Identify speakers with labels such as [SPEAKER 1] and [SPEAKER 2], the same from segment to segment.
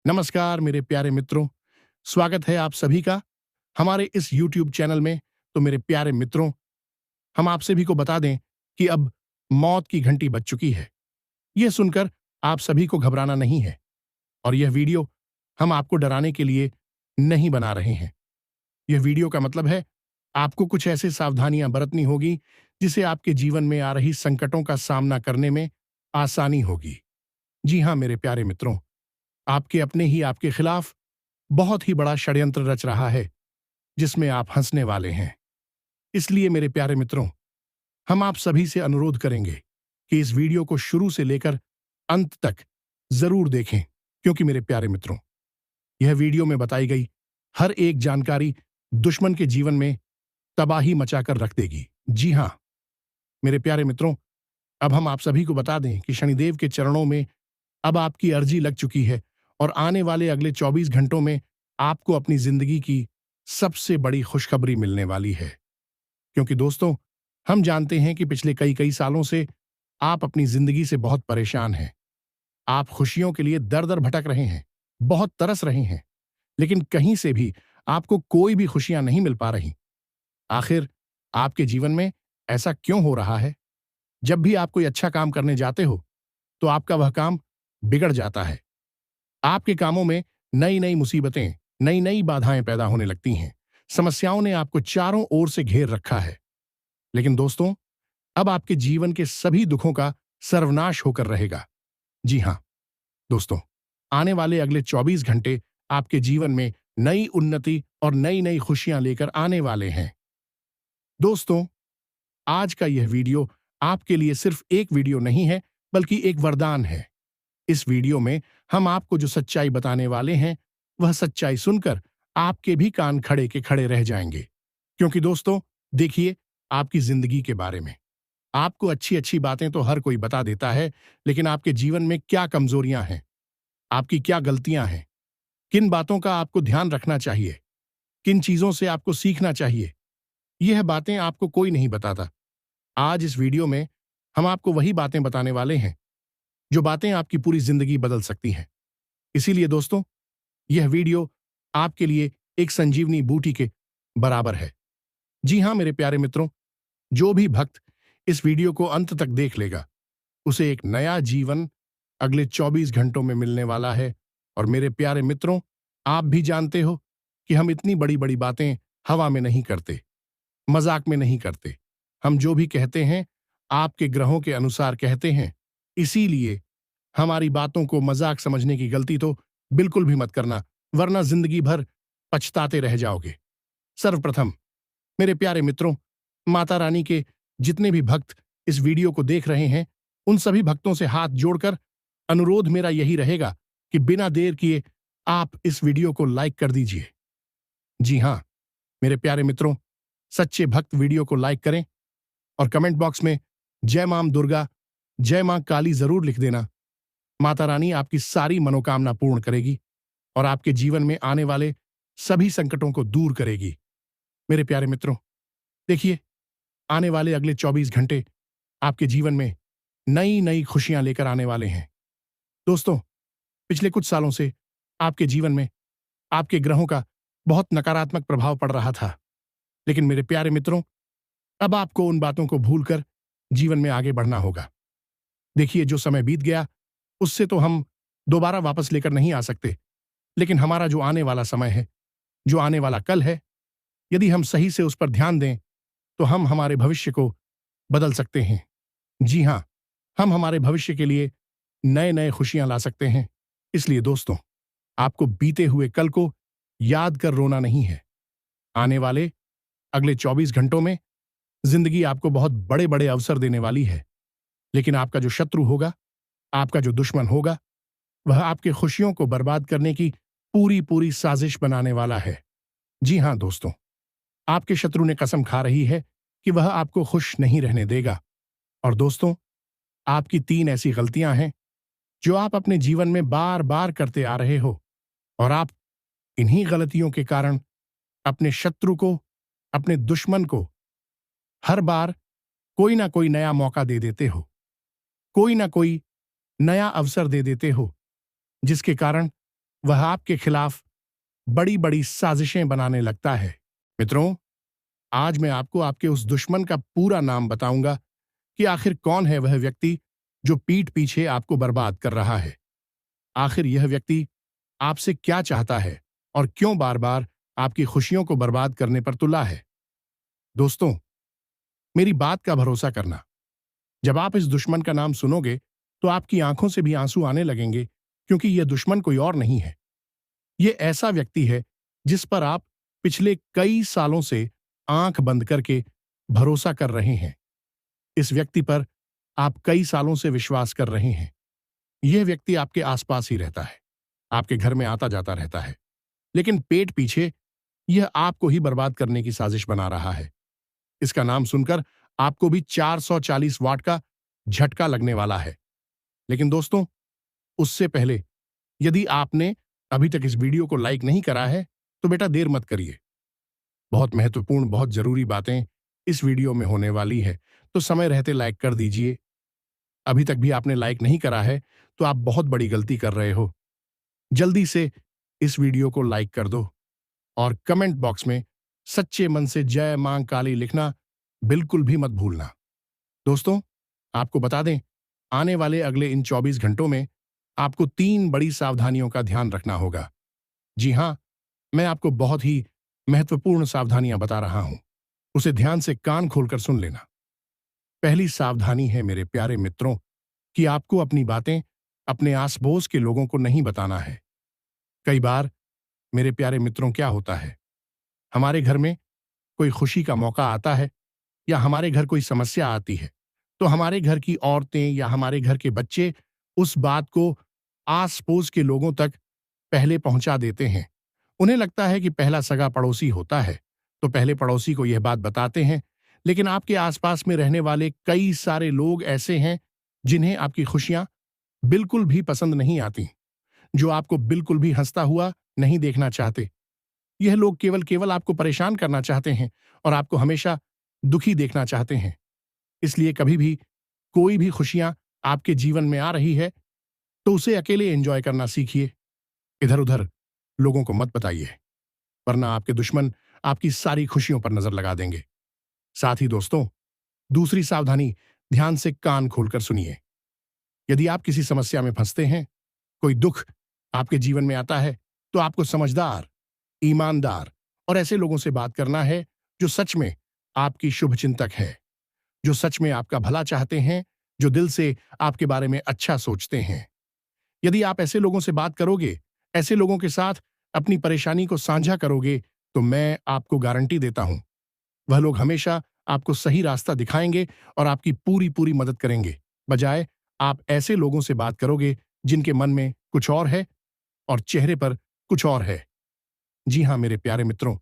[SPEAKER 1] नमस्कार मेरे प्यारे मित्रों, स्वागत है आप सभी का हमारे इस YouTube चैनल में। तो मेरे प्यारे मित्रों, हम आप सभी को बता दें कि अब मौत की घंटी बज चुकी है। यह सुनकर आप सभी को घबराना नहीं है और यह वीडियो हम आपको डराने के लिए नहीं बना रहे हैं। यह वीडियो का मतलब है आपको कुछ ऐसे सावधानियां बरतनी होगी जिससे आपके जीवन में आ रही संकटों का सामना करने में आसानी होगी। जी हाँ मेरे प्यारे मित्रों, आपके अपने ही आपके खिलाफ बहुत ही बड़ा षड्यंत्र रच रहा है जिसमें आप हंसने वाले हैं। इसलिए मेरे प्यारे मित्रों, हम आप सभी से अनुरोध करेंगे कि इस वीडियो को शुरू से लेकर अंत तक जरूर देखें, क्योंकि मेरे प्यारे मित्रों, यह वीडियो में बताई गई हर एक जानकारी दुश्मन के जीवन में तबाही मचाकर रख देगी। जी हां मेरे प्यारे मित्रों, अब हम आप सभी को बता दें कि शनिदेव के चरणों में अब आपकी अर्जी लग चुकी है और आने वाले अगले 24 घंटों में आपको अपनी जिंदगी की सबसे बड़ी खुशखबरी मिलने वाली है। क्योंकि दोस्तों, हम जानते हैं कि पिछले कई कई सालों से आप अपनी जिंदगी से बहुत परेशान हैं। आप खुशियों के लिए दर दर भटक रहे हैं, बहुत तरस रहे हैं, लेकिन कहीं से भी आपको कोई भी खुशियां नहीं मिल पा रही। आखिर आपके जीवन में ऐसा क्यों हो रहा है? जब भी आप कोई अच्छा काम करने जाते हो तो आपका वह काम बिगड़ जाता है। आपके कामों में नई नई मुसीबतें, नई नई बाधाएं पैदा होने लगती हैं। समस्याओं ने आपको चारों ओर से घेर रखा है। लेकिन दोस्तों, अब आपके जीवन के सभी दुखों का सर्वनाश होकर रहेगा। जी हां दोस्तों, आने वाले अगले 24 घंटे आपके जीवन में नई उन्नति और नई नई खुशियां लेकर आने वाले हैं। दोस्तों, आज का यह वीडियो आपके लिए सिर्फ एक वीडियो नहीं है, बल्कि एक वरदान है। इस वीडियो में हम आपको जो सच्चाई बताने वाले हैं, वह सच्चाई सुनकर आपके भी कान खड़े के खड़े रह जाएंगे। क्योंकि दोस्तों, देखिए, आपकी जिंदगी के बारे में आपको अच्छी अच्छी बातें तो हर कोई बता देता है, लेकिन आपके जीवन में क्या कमजोरियां हैं, आपकी क्या गलतियां हैं, किन बातों का आपको ध्यान रखना चाहिए, किन चीजों से आपको सीखना चाहिए, यह बातें आपको कोई नहीं बताता। आज इस वीडियो में हम आपको वही बातें बताने वाले हैं जो बातें आपकी पूरी जिंदगी बदल सकती हैं। इसीलिए दोस्तों, यह वीडियो आपके लिए एक संजीवनी बूटी के बराबर है। जी हां मेरे प्यारे मित्रों, जो भी भक्त इस वीडियो को अंत तक देख लेगा, उसे एक नया जीवन अगले 24 घंटों में मिलने वाला है। और मेरे प्यारे मित्रों, आप भी जानते हो कि हम इतनी बड़ी बड़ी बातें हवा में नहीं करते, मजाक में नहीं करते। हम जो भी कहते हैं आपके ग्रहों के अनुसार कहते हैं। इसीलिए हमारी बातों को मजाक समझने की गलती तो बिल्कुल भी मत करना, वरना जिंदगी भर पछताते रह जाओगे। सर्वप्रथम मेरे प्यारे मित्रों, माता रानी के जितने भी भक्त इस वीडियो को देख रहे हैं, उन सभी भक्तों से हाथ जोड़कर अनुरोध मेरा यही रहेगा कि बिना देर किए आप इस वीडियो को लाइक कर दीजिए। जी हां मेरे प्यारे मित्रों, सच्चे भक्त वीडियो को लाइक करें और कमेंट बॉक्स में जय मां दुर्गा, जय मां काली जरूर लिख देना। माता रानी आपकी सारी मनोकामना पूर्ण करेगी और आपके जीवन में आने वाले सभी संकटों को दूर करेगी। मेरे प्यारे मित्रों, देखिए, आने वाले अगले 24 घंटे आपके जीवन में नई नई खुशियां लेकर आने वाले हैं। दोस्तों, पिछले कुछ सालों से आपके जीवन में आपके ग्रहों का बहुत नकारात्मक प्रभाव पड़ रहा था। लेकिन मेरे प्यारे मित्रों, अब आपको उन बातों को भूलकर जीवन में आगे बढ़ना होगा। देखिए, जो समय बीत गया उससे तो हम दोबारा वापस लेकर नहीं आ सकते, लेकिन हमारा जो आने वाला समय है, जो आने वाला कल है, यदि हम सही से उस पर ध्यान दें तो हम हमारे भविष्य को बदल सकते हैं। जी हां, हम हमारे भविष्य के लिए नए नए खुशियां ला सकते हैं। इसलिए दोस्तों, आपको बीते हुए कल को याद कर रोना नहीं है। आने वाले अगले 24 घंटों में जिंदगी आपको बहुत बड़े बड़े अवसर देने वाली है। लेकिन आपका जो शत्रु होगा, आपका जो दुश्मन होगा, वह आपके खुशियों को बर्बाद करने की पूरी पूरी साजिश बनाने वाला है। जी हां दोस्तों, आपके शत्रु ने कसम खा रही है कि वह आपको खुश नहीं रहने देगा। और दोस्तों, आपकी 3 ऐसी गलतियां हैं जो आप अपने जीवन में बार बार करते आ रहे हो और आप इन्हीं गलतियों के कारण अपने शत्रु को, अपने दुश्मन को हर बार कोई ना कोई नया मौका दे देते हो, कोई ना कोई नया अवसर दे देते हो, जिसके कारण वह आपके खिलाफ बड़ी बड़ी साजिशें बनाने लगता है। मित्रों, आज मैं आपको आपके उस दुश्मन का पूरा नाम बताऊंगा कि आखिर कौन है वह व्यक्ति जो पीठ पीछे आपको बर्बाद कर रहा है। आखिर यह व्यक्ति आपसे क्या चाहता है और क्यों बार बार आपकी खुशियों को बर्बाद करने पर तुला है। दोस्तों, मेरी बात का भरोसा करना, जब आप इस दुश्मन का नाम सुनोगे तो आपकी आंखों से भी आंसू आने लगेंगे, क्योंकि यह दुश्मन कोई और नहीं है। यह ऐसा व्यक्ति है जिस पर आप पिछले कई सालों से आंख बंद करके भरोसा कर रहे हैं। इस व्यक्ति पर आप कई सालों से विश्वास कर रहे हैं। यह व्यक्ति आपके आसपास ही रहता है, आपके घर में आता जाता रहता है, लेकिन पेट पीछे यह आपको ही बर्बाद करने की साजिश बना रहा है। इसका नाम सुनकर आपको भी 440 वाट का झटका लगने वाला है। लेकिन दोस्तों, उससे पहले यदि आपने अभी तक इस वीडियो को लाइक नहीं करा है तो बेटा देर मत करिए। बहुत महत्वपूर्ण, बहुत जरूरी बातें इस वीडियो में होने वाली है, तो समय रहते लाइक कर दीजिए। अभी तक भी आपने लाइक नहीं करा है तो आप बहुत बड़ी गलती कर रहे हो। जल्दी से इस वीडियो को लाइक कर दो और कमेंट बॉक्स में सच्चे मन से जय मां काली लिखना बिल्कुल भी मत भूलना। दोस्तों, आपको बता दें, आने वाले अगले इन 24 घंटों में आपको 3 बड़ी सावधानियों का ध्यान रखना होगा। जी हां, मैं आपको बहुत ही महत्वपूर्ण सावधानियां बता रहा हूं। उसे ध्यान से कान खोलकर सुन लेना। पहली सावधानी है मेरे प्यारे मित्रों कि आपको अपनी बातें अपने आस पड़ोस के लोगों को नहीं बताना है। कई बार मेरे प्यारे मित्रों, क्या होता है, हमारे घर में कोई खुशी का मौका आता है या हमारे घर कोई समस्या आती है तो हमारे घर की औरतें या हमारे घर के बच्चे उस बात को आस पड़ोस के लोगों तक पहले पहुंचा देते हैं। उन्हें लगता है कि पहला सगा पड़ोसी होता है तो पहले पड़ोसी को यह बात बताते हैं, लेकिन आपके आसपास में रहने वाले कई सारे लोग ऐसे हैं जिन्हें आपकी खुशियां बिल्कुल भी पसंद नहीं आती, जो आपको बिल्कुल भी हंसता हुआ नहीं देखना चाहते। यह लोग केवल केवल आपको परेशान करना चाहते हैं और आपको हमेशा दुखी देखना चाहते हैं। इसलिए कभी भी कोई भी खुशियां आपके जीवन में आ रही है तो उसे अकेले एंजॉय करना सीखिए। इधर उधर लोगों को मत बताइए, वरना आपके दुश्मन आपकी सारी खुशियों पर नजर लगा देंगे। साथ ही दोस्तों, दूसरी सावधानी, ध्यान से कान खोलकर सुनिए। यदि आप किसी समस्या में फंसते हैं, कोई दुख आपके जीवन में आता है, तो आपको समझदार, ईमानदार और ऐसे लोगों से बात करना है जो सच में आपकी शुभचिंतक है, जो सच में आपका भला चाहते हैं, जो दिल से आपके बारे में अच्छा सोचते हैं। यदि आप ऐसे लोगों से बात करोगे, ऐसे लोगों के साथ अपनी परेशानी को साझा करोगे, तो मैं आपको गारंटी देता हूं, वह लोग हमेशा आपको सही रास्ता दिखाएंगे और आपकी पूरी पूरी मदद करेंगे। बजाय आप ऐसे लोगों से बात करोगे जिनके मन में कुछ और है और चेहरे पर कुछ और है। जी हां मेरे प्यारे मित्रों,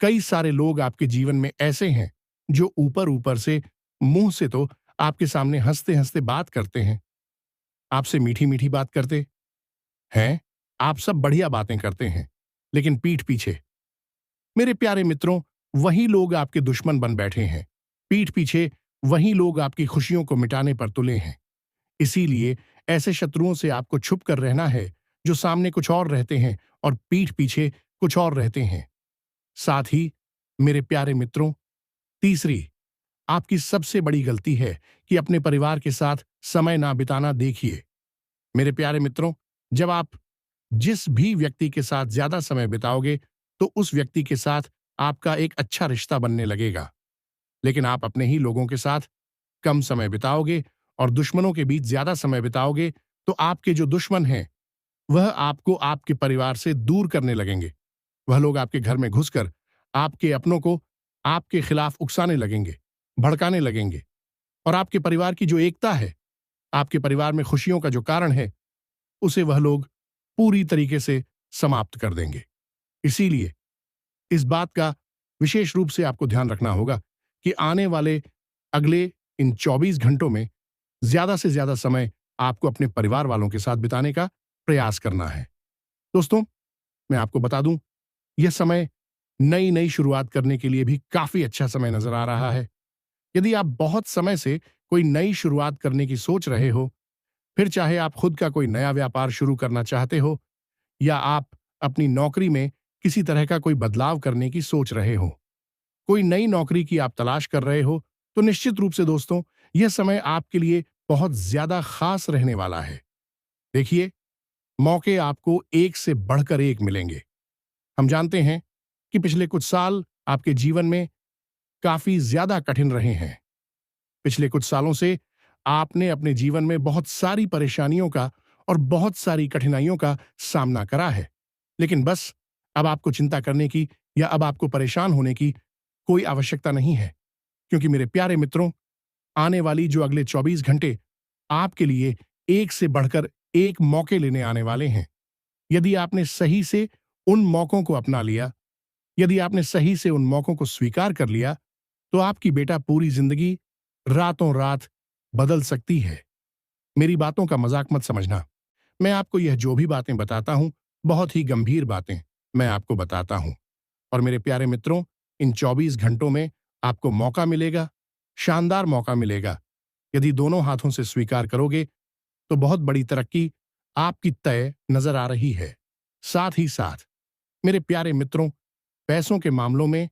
[SPEAKER 1] कई सारे लोग आपके जीवन में ऐसे हैं जो ऊपर ऊपर से, मुंह से तो आपके सामने हंसते हंसते बात करते हैं, आपसे मीठी मीठी बात करते हैं, आप सब बढ़िया बातें करते हैं, लेकिन पीठ पीछे, मेरे प्यारे मित्रों, वही लोग आपके दुश्मन बन बैठे हैं। पीठ पीछे वही लोग आपकी खुशियों को मिटाने पर तुले हैं। इसीलिए ऐसे शत्रुओं से आपको छुप कर रहना है जो सामने कुछ और रहते हैं और पीठ पीछे कुछ और रहते हैं। साथ ही मेरे प्यारे मित्रों, तीसरी आपकी सबसे बड़ी गलती है कि अपने परिवार के साथ समय ना बिताना देखिए। मेरे प्यारे मित्रों, जब आप जिस भी व्यक्ति के साथ ज्यादा समय बिताओगे तो उस व्यक्ति के साथ आपका एक अच्छा रिश्ता बनने लगेगा, लेकिन आप अपने ही लोगों के साथ कम समय बिताओगे और दुश्मनों के बीच ज्यादा समय बिताओगे तो आपके जो दुश्मन हैं वह आपको आपके परिवार से दूर करने लगेंगे। वह लोग आपके घर में घुसकर आपके अपनों को आपके खिलाफ उकसाने लगेंगे, भड़काने लगेंगे और आपके परिवार की जो एकता है, आपके परिवार में खुशियों का जो कारण है, उसे वह लोग पूरी तरीके से समाप्त कर देंगे। इसीलिए इस बात का विशेष रूप से आपको ध्यान रखना होगा कि आने वाले अगले इन 24 घंटों में ज्यादा से ज्यादा समय आपको अपने परिवार वालों के साथ बिताने का प्रयास करना है। दोस्तों, मैं आपको बता दूं, यह समय नई नई शुरुआत करने के लिए भी काफी अच्छा समय नजर आ रहा है। यदि आप बहुत समय से कोई नई शुरुआत करने की सोच रहे हो, फिर चाहे आप खुद का कोई नया व्यापार शुरू करना चाहते हो या आप अपनी नौकरी में किसी तरह का कोई बदलाव करने की सोच रहे हो, कोई नई नौकरी की आप तलाश कर रहे हो, तो निश्चित रूप से दोस्तों यह समय आपके लिए बहुत ज्यादा खास रहने वाला है। देखिए, मौके आपको एक से बढ़कर एक मिलेंगे। हम जानते हैं कि पिछले कुछ साल आपके जीवन में काफी ज्यादा कठिन रहे हैं। पिछले कुछ सालों से आपने अपने जीवन में बहुत सारी परेशानियों का और बहुत सारी कठिनाइयों का सामना करा है। लेकिन बस अब आपको चिंता करने की या अब आपको परेशान होने की कोई आवश्यकता नहीं है, क्योंकि मेरे प्यारे मित्रों, आने वाली जो अगले 24 घंटे आपके लिए एक से बढ़कर एक मौके लेने आने वाले हैं। यदि आपने सही से उन मौकों को अपना लिया, यदि आपने सही से उन मौकों को स्वीकार कर लिया, तो आपकी बेटा पूरी जिंदगी रातों रात बदल सकती है। मेरी बातों का मजाक मत समझना। मैं आपको यह जो भी बातें बताता हूं, बहुत ही गंभीर बातें मैं आपको बताता हूं। और मेरे प्यारे मित्रों, इन 24 घंटों में आपको मौका मिलेगा, शानदार मौका मिलेगा। यदि दोनों हाथों से स्वीकार करोगे तो बहुत बड़ी तरक्की आपकी तय नजर आ रही है। साथ ही साथ मेरे प्यारे मित्रों, पैसों के मामलों में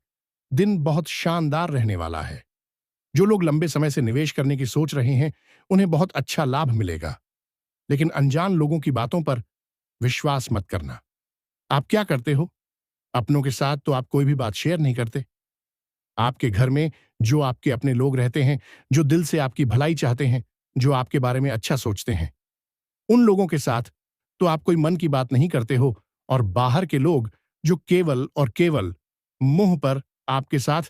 [SPEAKER 1] दिन बहुत शानदार रहने वाला है। जो लोग लंबे समय से निवेश करने की सोच रहे हैं, उन्हें बहुत अच्छा लाभ मिलेगा। लेकिन अनजान लोगों की बातों पर विश्वास मत करना। आप क्या करते हो? अपनों के साथ तो आप कोई भी बात शेयर नहीं करते। आपके घर में जो आपके अपने लोग रहते हैं, जो दिल से आपकी भलाई चाहते हैं, जो आपके बारे में अच्छा सोचते हैं, उन लोगों के साथ तो आप कोई मन की बात नहीं करते हो। और बाहर के लोग जो केवल और केवल मुंह पर आपके साथ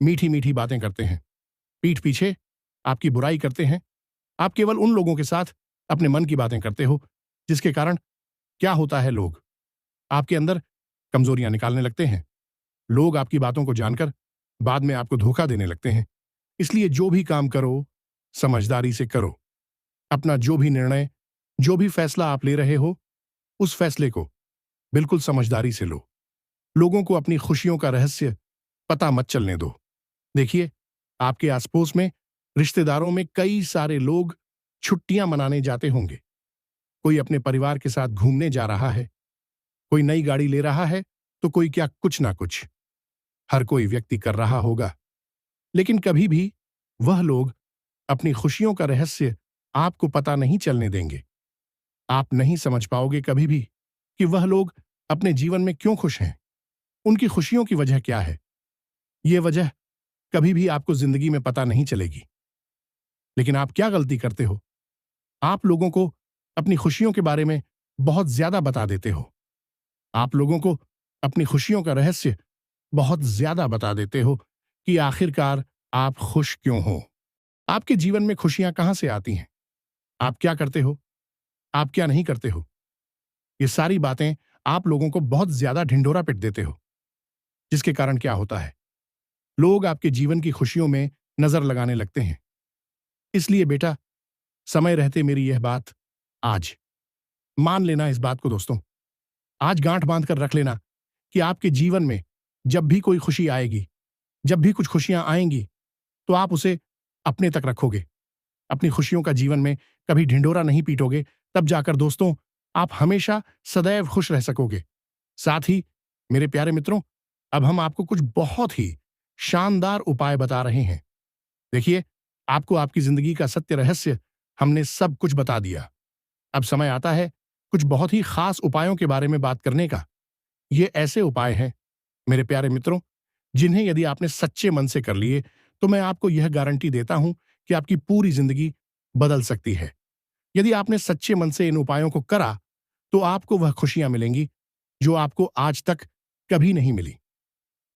[SPEAKER 1] मीठी मीठी बातें करते हैं, पीठ पीछे आपकी बुराई करते हैं, आप केवल उन लोगों के साथ अपने मन की बातें करते हो, जिसके कारण क्या होता है, लोग आपके अंदर कमजोरियां निकालने लगते हैं। लोग आपकी बातों को जानकर बाद में आपको धोखा देने लगते हैं। इसलिए जो भी काम करो, समझदारी से करो। अपना जो भी निर्णय, जो भी फैसला आप ले रहे हो, उस फैसले को बिल्कुल समझदारी से लो। लोगों को अपनी खुशियों का रहस्य पता मत चलने दो। देखिए, आपके आसपास में, रिश्तेदारों में कई सारे लोग छुट्टियां मनाने जाते होंगे। कोई अपने परिवार के साथ घूमने जा रहा है, कोई नई गाड़ी ले रहा है, तो कोई क्या कुछ ना कुछ हर कोई व्यक्ति कर रहा होगा। लेकिन कभी भी वह लोग अपनी खुशियों का रहस्य आपको पता नहीं चलने देंगे। आप नहीं समझ पाओगे कभी भी कि वह लोग अपने जीवन में क्यों खुश हैं, उनकी खुशियों की वजह क्या है। यह वजह कभी भी आपको जिंदगी में पता नहीं चलेगी। लेकिन आप क्या गलती करते हो? आप लोगों को अपनी खुशियों के बारे में बहुत ज्यादा बता देते हो। आप लोगों को अपनी खुशियों का रहस्य बहुत ज्यादा बता देते हो कि आखिरकार आप खुश क्यों हो। आपके जीवन में खुशियां कहां से आती हैं? आप क्या करते हो? आप क्या नहीं करते हो? ये सारी बातें आप लोगों को बहुत ज्यादा ढिंढोरा पिट देते हो, जिसके कारण क्या होता है, लोग आपके जीवन की खुशियों में नजर लगाने लगते हैं। इसलिए बेटा, समय रहते मेरी यह बात आज मान लेना, इस बात को दोस्तों आज गांठ बांध कर रख लेना कि आपके जीवन में जब भी कोई खुशी आएगी, जब भी कुछ खुशियां आएंगी, तो आप उसे अपने तक रखोगे। अपनी खुशियों का जीवन में कभी ढिंढोरा नहीं पीटोगे। तब जाकर दोस्तों आप हमेशा सदैव खुश रह सकोगे। साथ ही मेरे प्यारे मित्रों, अब हम आपको कुछ बहुत ही शानदार उपाय बता रहे हैं। देखिए, आपको आपकी जिंदगी का सत्य रहस्य हमने सब कुछ बता दिया। अब समय आता है कुछ बहुत ही खास उपायों के बारे में बात करने का। ये ऐसे उपाय हैं मेरे प्यारे मित्रों, जिन्हें यदि आपने सच्चे मन से कर लिए, तो मैं आपको यह गारंटी देता हूं कि आपकी पूरी जिंदगी बदल सकती है। यदि आपने सच्चे मन से इन उपायों को करा, तो आपको वह खुशियां मिलेंगी जो आपको आज तक कभी नहीं मिली।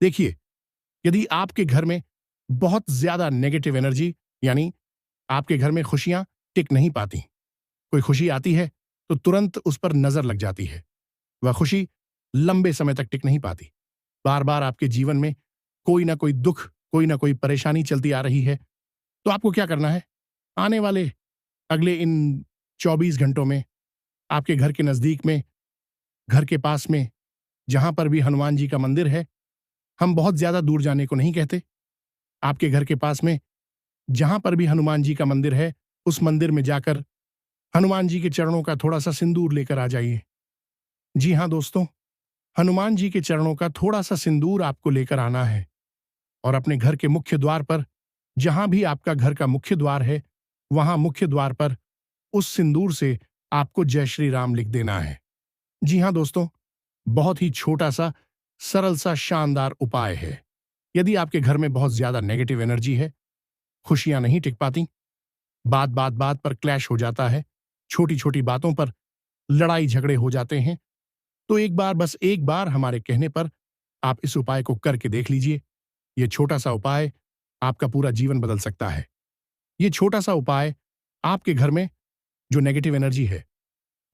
[SPEAKER 1] देखिए, यदि आपके घर में बहुत ज्यादा नेगेटिव एनर्जी, यानी आपके घर में खुशियां टिक नहीं पाती, कोई खुशी आती है तो तुरंत उस पर नजर लग जाती है, वह खुशी लंबे समय तक टिक नहीं पाती, बार बार आपके जीवन में कोई ना कोई दुख, कोई ना कोई परेशानी चलती आ रही है, तो आपको क्या करना है? आने वाले अगले इन 24 घंटों में आपके घर के नजदीक में, घर के पास में जहां पर भी हनुमान जी का मंदिर है, हम बहुत ज्यादा दूर जाने को नहीं कहते, आपके घर के पास में जहां पर भी हनुमान जी का मंदिर है, उस मंदिर में जाकर हनुमान जी के चरणों का थोड़ा सा सिंदूर लेकर आ जाइए। जी हाँ दोस्तों, हनुमान जी के चरणों का थोड़ा सा सिंदूर आपको लेकर आना है और अपने घर के मुख्य द्वार पर, जहां भी आपका घर का मुख्य द्वार है, वहां मुख्य द्वार पर उस सिंदूर से आपको जय श्री राम लिख देना है। जी हाँ दोस्तों, बहुत ही छोटा सा, सरल सा, शानदार उपाय है। यदि आपके घर में बहुत ज्यादा नेगेटिव एनर्जी है, खुशियां नहीं टिक पाती, बात पर क्लैश हो जाता है, छोटी छोटी बातों पर लड़ाई झगड़े हो जाते हैं, तो एक बार, बस एक बार हमारे कहने पर आप इस उपाय को करके देख लीजिए। यह छोटा सा उपाय आपका पूरा जीवन बदल सकता है। यह छोटा सा उपाय आपके घर में जो नेगेटिव एनर्जी है,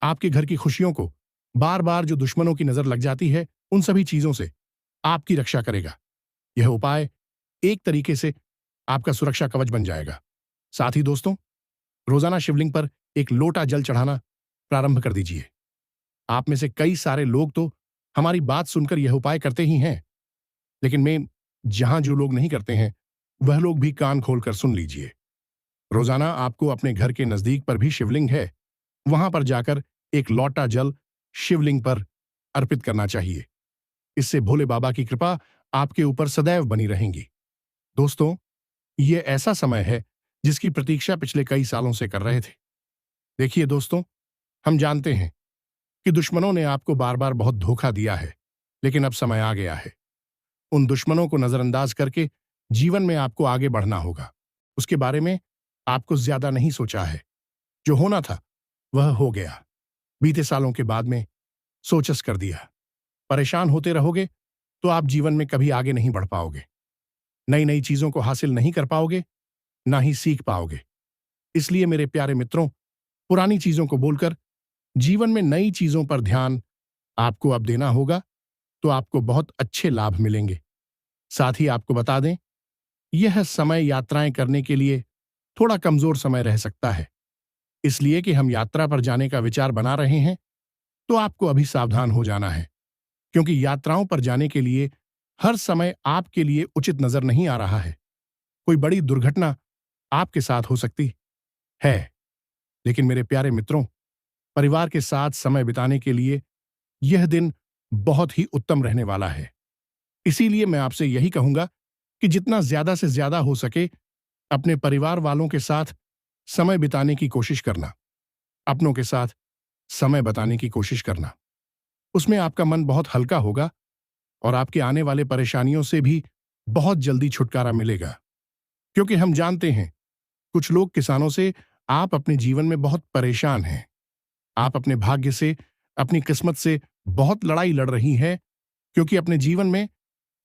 [SPEAKER 1] आपके घर की खुशियों को बार बार जो दुश्मनों की नजर लग जाती है, उन सभी चीजों से आपकी रक्षा करेगा। यह उपाय एक तरीके से आपका सुरक्षा कवच बन जाएगा। साथ ही दोस्तों, रोजाना शिवलिंग पर एक लोटा जल चढ़ाना प्रारंभ कर दीजिए। आप में से कई सारे लोग तो हमारी बात सुनकर यह उपाय करते ही हैं, लेकिन मैं जहां जो लोग नहीं करते हैं, वह लोग भी कान खोलकर सुन लीजिए। रोजाना आपको अपने घर के नजदीक पर भी शिवलिंग है, वहां पर जाकर एक लोटा जल शिवलिंग पर अर्पित करना चाहिए। इससे भोले बाबा की कृपा आपके ऊपर सदैव बनी रहेंगी। दोस्तों, यह ऐसा समय है जिसकी प्रतीक्षा पिछले कई सालों से कर रहे थे। देखिए दोस्तों, हम जानते हैं कि दुश्मनों ने आपको बार बार बहुत धोखा दिया है, लेकिन अब समय आ गया है। उन दुश्मनों को नजरअंदाज करके जीवन में आपको आगे बढ़ना होगा। उसके बारे में आपको ज्यादा नहीं सोचा है। जो होना था वह हो गया। बीते सालों के बाद में सोचस कर दिया। परेशान होते रहोगे तो आप जीवन में कभी आगे नहीं बढ़ पाओगे, नई नई चीजों को हासिल नहीं कर पाओगे, ना ही सीख पाओगे। इसलिए मेरे प्यारे मित्रों, पुरानी चीजों को बोलकर जीवन में नई चीजों पर ध्यान आपको अब देना होगा, तो आपको बहुत अच्छे लाभ मिलेंगे। साथ ही आपको बता दें, यह समय यात्राएं करने के लिए थोड़ा कमजोर समय रह सकता है। इसलिए कि हम यात्रा पर जाने का विचार बना रहे हैं, तो आपको अभी सावधान हो जाना है, क्योंकि यात्राओं पर जाने के लिए हर समय आपके लिए उचित नजर नहीं आ रहा है। कोई बड़ी दुर्घटना आपके साथ हो सकती है। लेकिन मेरे प्यारे मित्रों, परिवार के साथ समय बिताने के लिए यह दिन बहुत ही उत्तम रहने वाला है। इसीलिए मैं आपसे यही कहूंगा कि जितना ज्यादा से ज्यादा हो सके अपने परिवार वालों के साथ समय बिताने की कोशिश करना, अपनों के साथ समय बिताने की कोशिश करना। उसमें आपका मन बहुत हल्का होगा और आपके आने वाले परेशानियों से भी बहुत जल्दी छुटकारा मिलेगा। क्योंकि हम जानते हैं, कुछ लोग किसानों से आप अपने जीवन में बहुत परेशान हैं। आप अपने भाग्य से, अपनी किस्मत से बहुत लड़ाई लड़ रही हैं, क्योंकि अपने जीवन में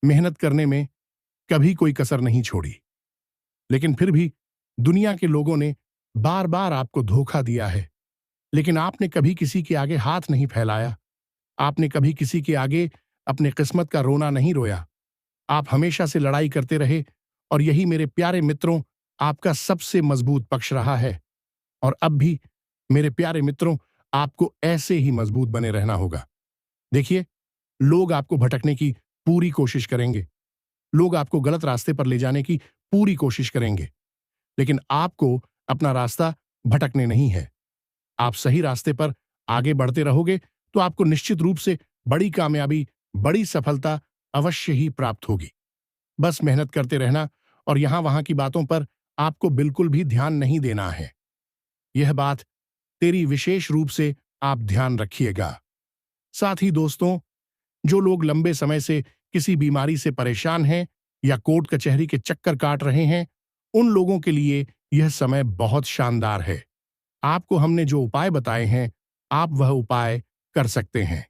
[SPEAKER 1] मेहनत करने में कभी कोई कसर नहीं छोड़ी। लेकिन फिर भी दुनिया के लोगों ने बार बार आपको धोखा दिया है, लेकिन आपने कभी किसी के आगे हाथ नहीं फैलाया। आपने कभी किसी के आगे अपने किस्मत का रोना नहीं रोया। आप हमेशा से लड़ाई करते रहे, और यही मेरे प्यारे मित्रों आपका सबसे मजबूत पक्ष रहा है। और अब भी मेरे प्यारे मित्रों, आपको ऐसे ही मजबूत बने रहना होगा। देखिए, लोग आपको भटकने की पूरी कोशिश करेंगे, लोग आपको गलत रास्ते पर ले जाने की पूरी कोशिश करेंगे, लेकिन आपको अपना रास्ता भटकने नहीं है। आप सही रास्ते पर आगे बढ़ते रहोगे तो आपको निश्चित रूप से बड़ी कामयाबी, बड़ी सफलता अवश्य ही प्राप्त होगी। बस मेहनत करते रहना, और यहां वहां की बातों पर आपको बिल्कुल भी ध्यान नहीं देना है। यह बात तेरी विशेष रूप से आप ध्यान रखिएगा। साथ ही दोस्तों, जो लोग लंबे समय से किसी बीमारी से परेशान हैं या कोर्ट कचहरी के चक्कर काट रहे हैं, उन लोगों के लिए यह समय बहुत शानदार है। आपको हमने जो उपाय बताए हैं, आप वह उपाय कर सकते हैं।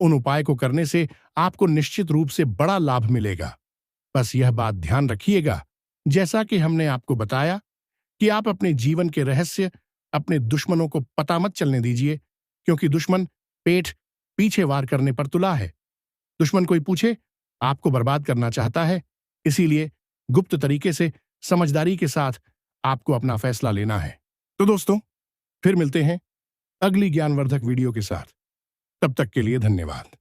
[SPEAKER 1] उन उपाय को करने से आपको निश्चित रूप से बड़ा लाभ मिलेगा। बस यह बात ध्यान रखिएगा, जैसा कि हमने आपको बताया, कि आप अपने जीवन के रहस्य अपने दुश्मनों को पता मत चलने दीजिए, क्योंकि दुश्मन पेट पीछे वार करने पर तुला है। दुश्मन कोई पूछे, आपको बर्बाद करना चाहता है। इसीलिए गुप्त तरीके से, समझदारी के साथ आपको अपना फैसला लेना है। तो दोस्तों, फिर मिलते हैं अगली ज्ञानवर्धक वीडियो के साथ। तब तक के लिए धन्यवाद।